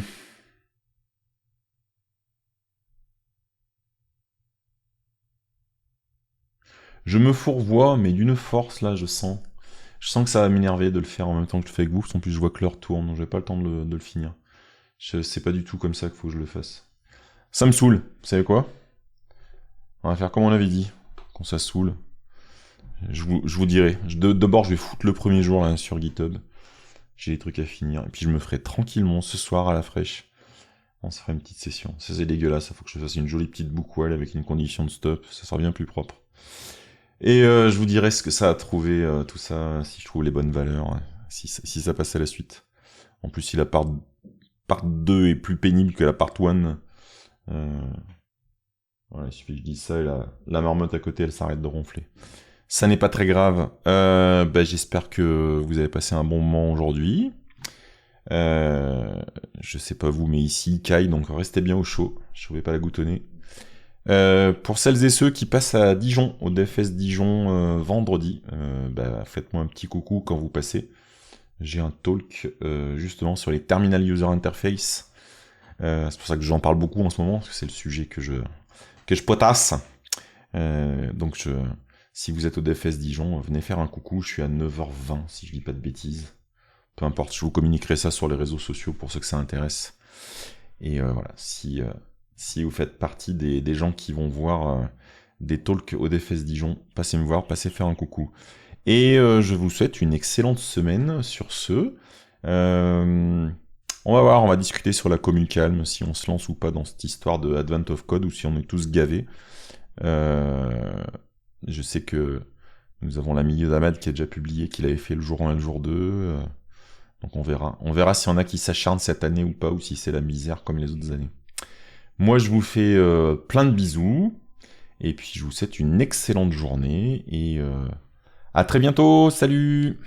me fourvoie, mais d'une force là, je sens. Je sens que ça va m'énerver de le faire en même temps que je le fais avec vous, en plus je vois que l'heure tourne, donc j'ai pas le temps de le finir. C'est pas du tout comme ça qu'il faut que je le fasse. Ça me saoule, vous savez quoi? On va faire comme on avait dit, quand ça saoule. Je vous dirai. D'abord, je vais foutre le premier jour là, sur GitHub. J'ai des trucs à finir. Et puis je me ferai tranquillement ce soir à la fraîche. On se fera une petite session. Ça c'est dégueulasse, il faut que je fasse une jolie petite boucle avec une condition de stop. Ça sera bien plus propre. Et je vous dirai ce que ça a trouvé, tout ça, si je trouve les bonnes valeurs, hein, si ça passe à la suite. En plus, si la part 2 est plus pénible que la part 1, voilà, il suffit que je dise ça et la marmotte à côté, elle s'arrête de ronfler. Ça n'est pas très grave. J'espère que vous avez passé un bon moment aujourd'hui. Je sais pas vous, mais ici, caille, donc restez bien au chaud. Je ne vais pas la goutonner. Pour celles et ceux qui passent à Dijon, au DFS Dijon vendredi, faites-moi un petit coucou quand vous passez. J'ai un talk justement sur les Terminal User Interface C'est pour ça que j'en parle beaucoup en ce moment, parce que c'est le sujet que je potasse. Donc, si vous êtes au DFS Dijon, venez faire un coucou. Je suis à 9h20, si je dis pas de bêtises. Peu importe, je vous communiquerai ça sur les réseaux sociaux pour ceux que ça intéresse. Et voilà, si vous faites partie des gens qui vont voir des talks au DFS Dijon, passez me voir, passez faire un coucou. Et je vous souhaite une excellente semaine sur ce. On va voir, on va discuter sur la commu calme, si on se lance ou pas dans cette histoire de Advent of Code, ou si on est tous gavés. Je sais que nous avons l'ami d'Ahmad qui a déjà publié qu'il avait fait le jour 1 et le jour 2. Donc on verra. On verra s'il y en a qui s'acharnent cette année ou pas, ou si c'est la misère comme les autres années. Moi, je vous fais plein de bisous. Et puis, je vous souhaite une excellente journée. Et à très bientôt. Salut!